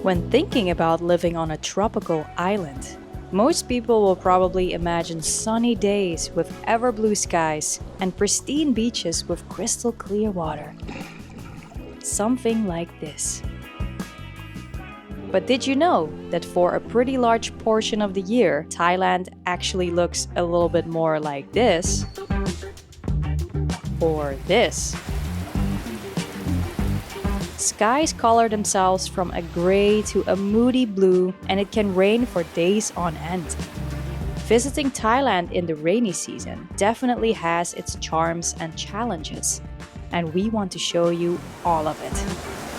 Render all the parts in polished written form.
When thinking about living on a tropical island, most people will probably imagine sunny days with ever blue skies and pristine beaches with crystal clear water. Something like this. But did you know that for a pretty large portion of the year, Thailand actually looks a little bit more like this? Or this. Skies color themselves from a gray to a moody blue, and it can rain for days on end. Visiting Thailand in the rainy season definitely has its charms and challenges, and we want to show you all of it.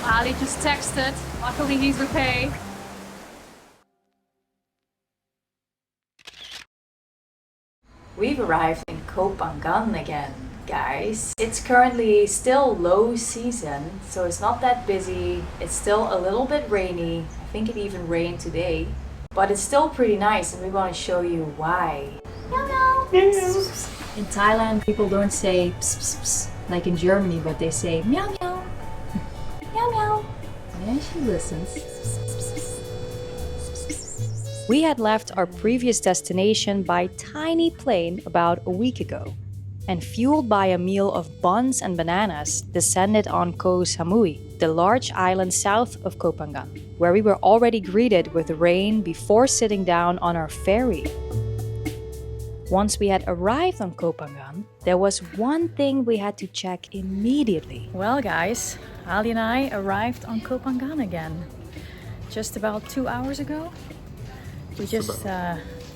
Ali just texted. Luckily, he's okay. We've arrived in Koh Phangan again, guys. It's currently still low season, so it's not that busy. It's still a little bit rainy. I think it even rained today. But it's still pretty nice, and we want to show you why. Meow meow! In Thailand, people don't say ps ps ps like in Germany, but they say meow meow. Meow meow. And she listens. We had left our previous destination by tiny plane about a week ago, and fueled by a meal of buns and bananas, descended on Koh Samui, the large island south of Koh Phangan, where we were already greeted with rain before sitting down on our ferry. Once we had arrived on Koh Phangan, there was one thing we had to check immediately. Well guys, Ali and I arrived on Koh Phangan again, just about 2 hours ago. We just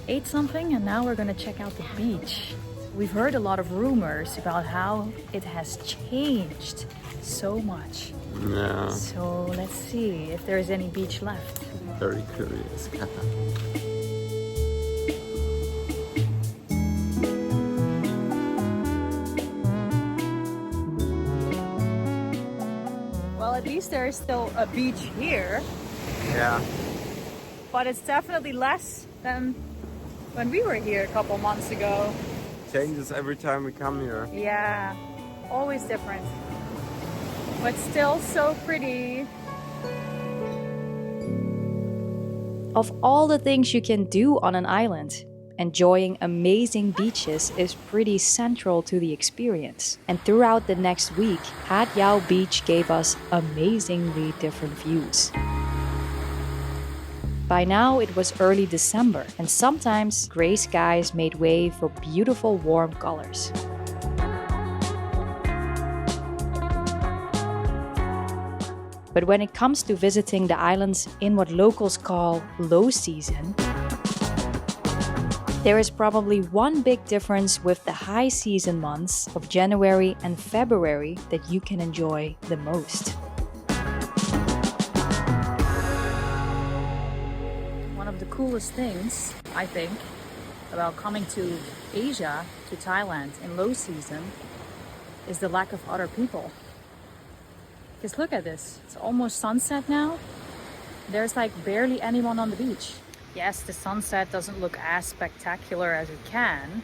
ate something and now we're gonna check out the beach. We've heard a lot of rumors about how it has changed so much. Yeah. So let's see if there is any beach left. Very curious. Well, at least there is still a beach here. Yeah. But it's definitely less than when we were here a couple months ago. Changes every time we come here. Yeah, always different. But still so pretty. Of all the things you can do on an island, enjoying amazing beaches is pretty central to the experience. And throughout the next week, Hat Yao Beach gave us amazingly different views. By now, it was early December, and sometimes gray skies made way for beautiful warm colors. But when it comes to visiting the islands in what locals call low season, there is probably one big difference with the high season months of January and February that you can enjoy the most. One of the coolest things, I think, about coming to Asia, to Thailand in low season is the lack of other people. Because look at this, it's almost sunset now. There's like barely anyone on the beach. Yes, the sunset doesn't look as spectacular as it can,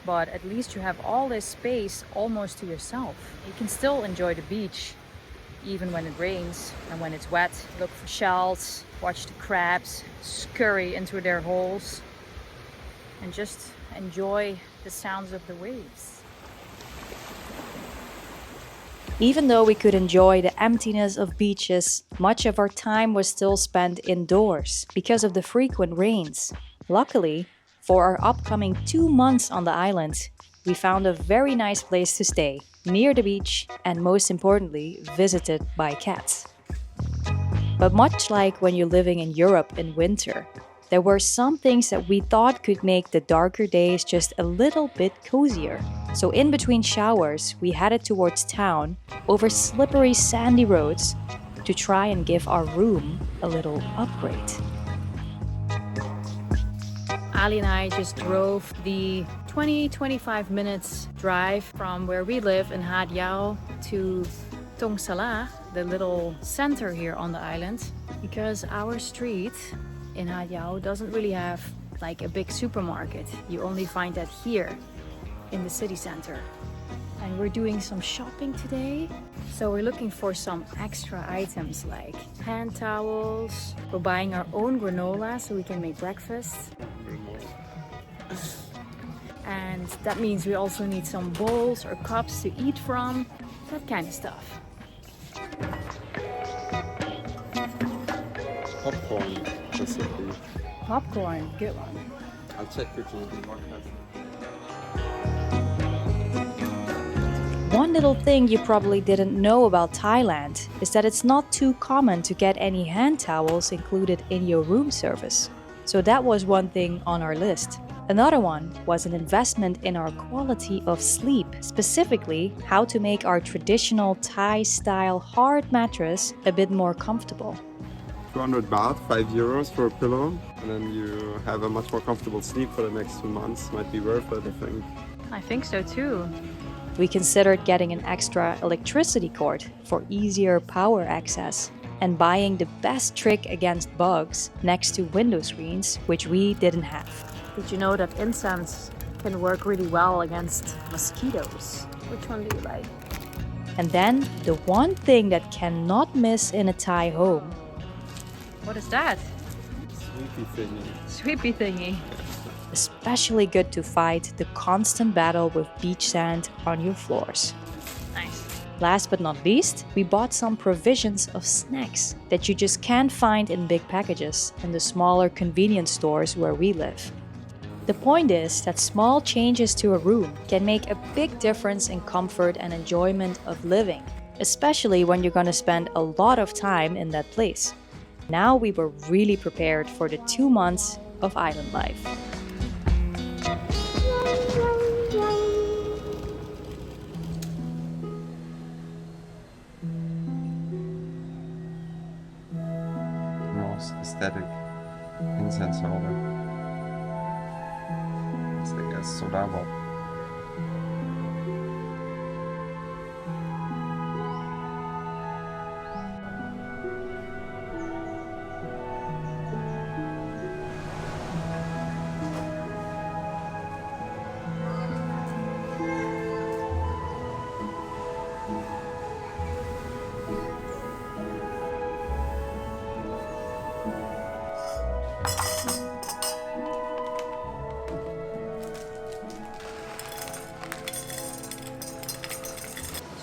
but at least you have all this space almost to yourself. You can still enjoy the beach even when it rains and when it's wet. Look for shells, watch the crabs scurry into their holes, and just enjoy the sounds of the waves. Even though we could enjoy the emptiness of beaches, much of our time was still spent indoors because of the frequent rains. Luckily, for our upcoming 2 months on the island, we found a very nice place to stay, near the beach and most importantly, visited by cats. But much like when you're living in Europe in winter, there were some things that we thought could make the darker days just a little bit cozier. So in between showers, we headed towards town over slippery sandy roads to try and give our room a little upgrade. Ali and I just drove the 20-25 minutes drive from where we live in Hat Yao to Tong Sala, the little center here on the island, because our street in Hat Yao doesn't really have like a big supermarket. You only find that here in the city center. And we're doing some shopping today. So we're looking for some extra items like hand towels. We're buying our own granola so we can make breakfast. And that means we also need some bowls or cups to eat from, that kind of stuff. Popcorn recipe. Popcorn, good one. I'll check quickly the podcast. One little thing you probably didn't know about Thailand is that it's not too common to get any hand towels included in your room service. So that was one thing on our list. Another one was an investment in our quality of sleep, specifically how to make our traditional Thai-style hard mattress a bit more comfortable. 200 baht, €5 for a pillow, and then you have a much more comfortable sleep for the next 2 months. Might be worth it, I think. I think so too. We considered getting an extra electricity cord for easier power access and buying the best trick against bugs next to window screens, which we didn't have. Did you know that incense can work really well against mosquitoes? Which one do you like? And then the one thing that cannot miss in a Thai home. What is that? Sleepy thingy. Sweepy thingy. Especially good to fight the constant battle with beach sand on your floors. Nice. Last but not least, we bought some provisions of snacks that you just can't find in big packages in the smaller convenience stores where we live. The point is that small changes to a room can make a big difference in comfort and enjoyment of living, especially when you're going to spend a lot of time in that place. Now we were really prepared for the 2 months of island life. Most aesthetic incense holder. It's like a soda pop.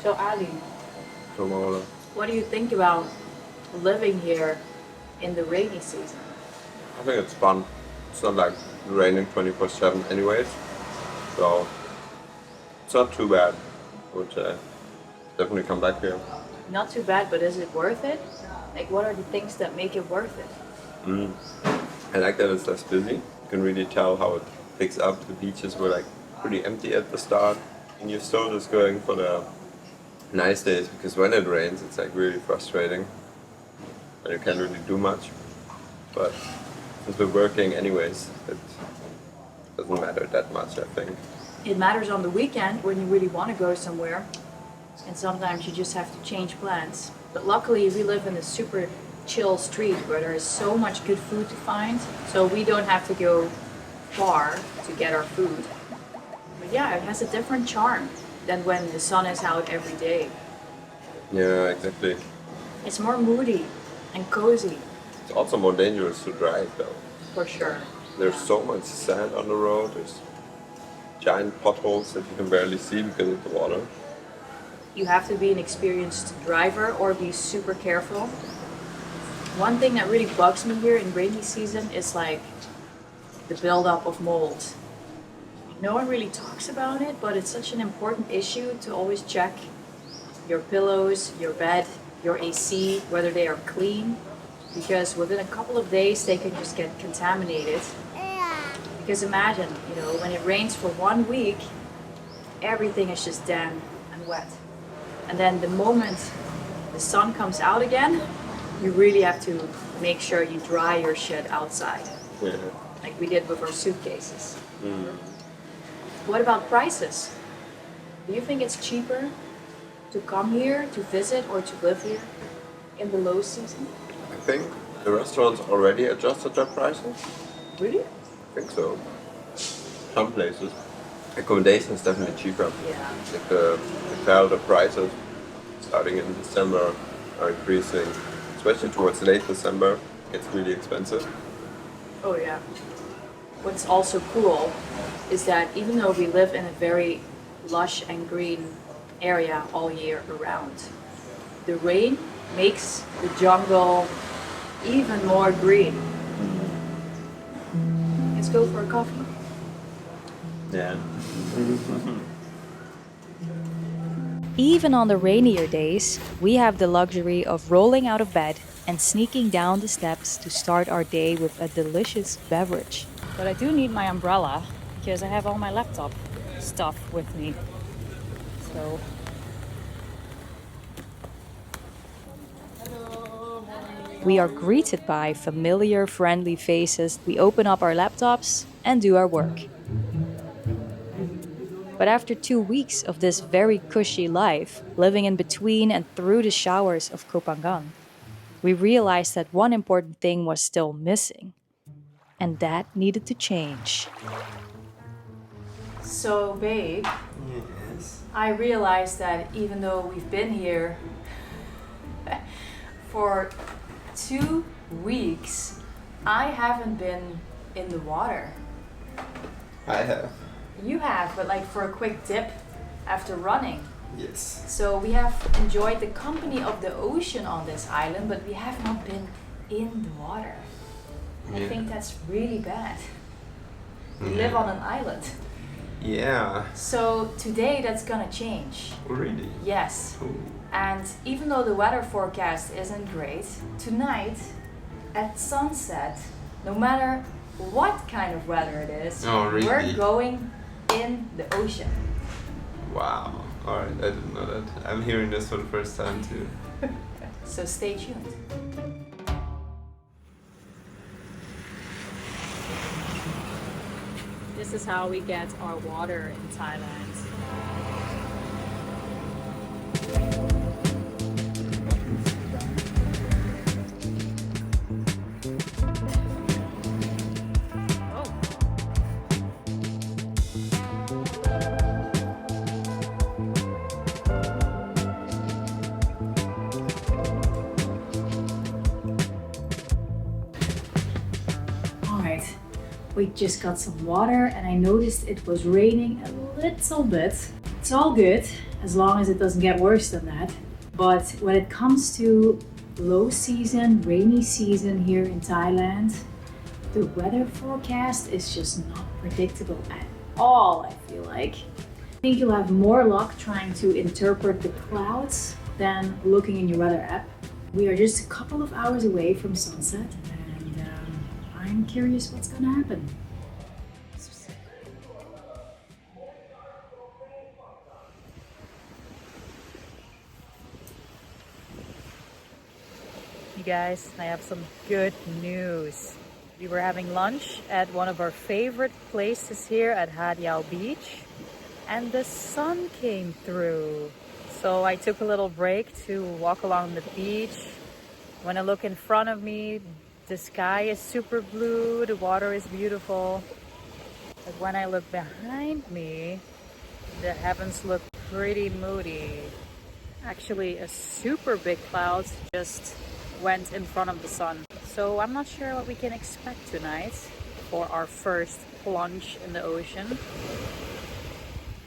So Ali, From Marola. what do you think about living here in the rainy season? I think it's fun. It's not like raining 24/7 anyways, so it's not too bad. I would definitely come back here. Not too bad, but is it worth it? Like, what are the things that make it worth it? I like that it's less busy. You can really tell how it picks up. The beaches were like pretty empty at the start, and you're still just going for the nice days, because when it rains it's like really frustrating and you can't really do much. But since we're working anyways, it doesn't matter that much, I think. It matters on the weekend when you really want to go somewhere, and sometimes you just have to change plans. But luckily we live in a super chill street where there is so much good food to find, so we don't have to go far to get our food. But yeah, it has a different charm than when the sun is out every day. Yeah, exactly. It's more moody and cozy, It's also more dangerous to drive though. for sure. There's so much sand on the road, there's giant potholes that you can barely see because of the water. You have to be an experienced driver or be super careful. One thing that really bugs me here in rainy season is like the buildup of mold. No one really talks about it, but it's such an important issue to always check your pillows, your bed, your AC, whether they are clean, because within a couple of days they can just get contaminated. Because imagine, when it rains for 1 week, everything is just damp and wet. And then the moment the sun comes out again, you really have to make sure you dry your shit outside, Yeah. like we did with our suitcases. What about prices? Do you think it's cheaper to come here, to visit, or to live here in the low season? I think the restaurants already adjusted their prices. Really? I think so. Some places. Accommodation is definitely cheaper. Yeah. Like the hotel, the prices, starting in December are increasing, especially towards late December. It's really expensive. Oh yeah. What's also cool is that even though we live in a very lush and green area all year around, the rain makes the jungle even more green. Let's go for a coffee. Yeah. Even on the rainier days, we have the luxury of rolling out of bed and sneaking down the steps to start our day with a delicious beverage. But I do need my umbrella because I have all my laptop stuff with me. So We are greeted by familiar, friendly faces. We open up our laptops and do our work. But after 2 weeks of this very cushy life, living in between and through the showers of Koh Phangan, we realized that one important thing was still missing, and that needed to change. So, babe, Yes. I realized that even though we've been here for 2 weeks, I haven't been in the water. I have. You have, but like for a quick dip after running. Yes. So we have enjoyed the company of the ocean on this island, but we have not been in the water. I Yeah. think that's really bad. We live on an island. Yeah. So today that's gonna change. Really? Yes. Ooh. And even though the weather forecast isn't great, tonight at sunset, no matter what kind of weather it is, Oh, really? we're going in the ocean. Wow. Alright, I didn't know that. I'm hearing this for the first time too. So stay tuned. This is how we get our water in Thailand. Alright, we just got some water and I noticed it was raining a little bit. It's all good as long as it doesn't get worse than that. But when it comes to low season, rainy season here in Thailand, the weather forecast is just not predictable at all, I feel like. I think you'll have more luck trying to interpret the clouds than looking in your weather app. We are just a couple of hours away from sunset and I'm curious what's gonna happen. You guys, I have some good news. We were having lunch at one of our favorite places here at Hat Yao Beach, and the sun came through. So I took a little break to walk along the beach. When I look in front of me, the sky is super blue, the water is beautiful. But when I look behind me, the heavens look pretty moody. Actually, a super big cloud just went in front of the sun. So I'm not sure what we can expect tonight for our first plunge in the ocean.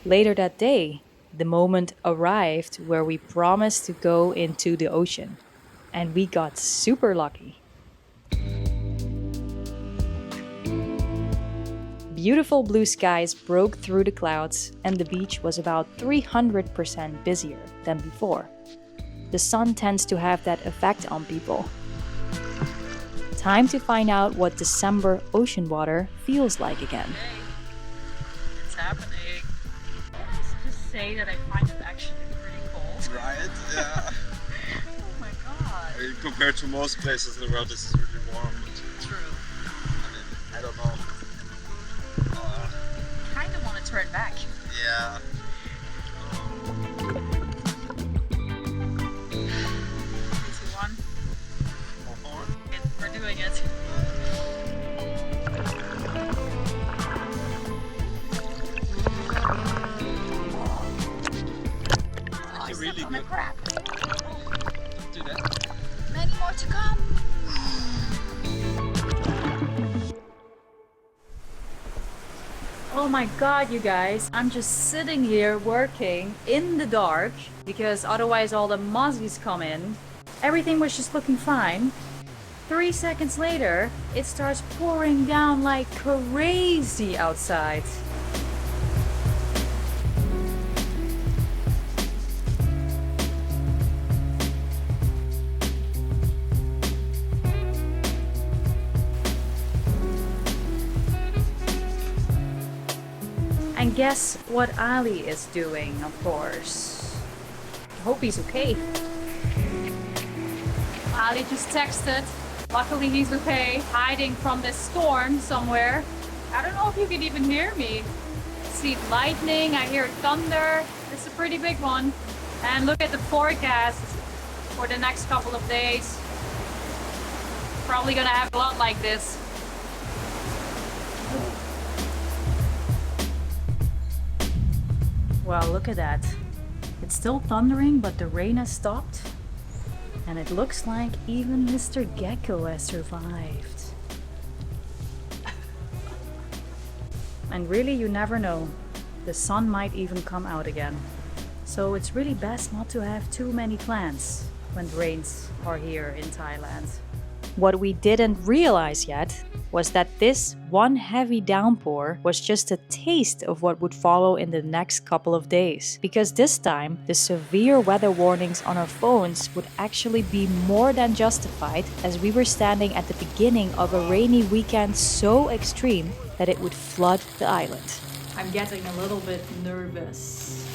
Later that day, the moment arrived where we promised to go into the ocean, and we got super lucky. Beautiful blue skies broke through the clouds, and the beach was about 300% busier than before. The sun tends to have that effect on people. Time to find out what December ocean water feels like again. It's happening. Let's just say that I find it actually pretty cold. Right? Yeah. Oh my god. I mean, compared to most places in the world, this is really warm. But, True. I mean, I don't know. I kind of want to turn back. Yeah. 1. We're doing it. Actually, really good. Crap. Oh my god, you guys, I'm just sitting here working in the dark because otherwise all the mozzies come in. Everything was just looking fine. 3 seconds later, it starts pouring down like crazy outside. And guess what Ali is doing, of course. I hope he's okay. Ali just texted. Luckily he's okay, hiding from this storm somewhere. I don't know if you can even hear me. I see lightning, I hear thunder. It's a pretty big one. And look at the forecast for the next couple of days. Probably gonna have a lot like this. Well, look at that. It's still thundering, but the rain has stopped. And it looks like even Mr. Gecko has survived. And really, you never know. The sun might even come out again. So it's really best not to have too many plans when rains are here in Thailand. What we didn't realize yet was that this one heavy downpour was just a taste of what would follow in the next couple of days. Because this time, the severe weather warnings on our phones would actually be more than justified, as we were standing at the beginning of a rainy weekend so extreme that it would flood the island. I'm getting a little bit nervous.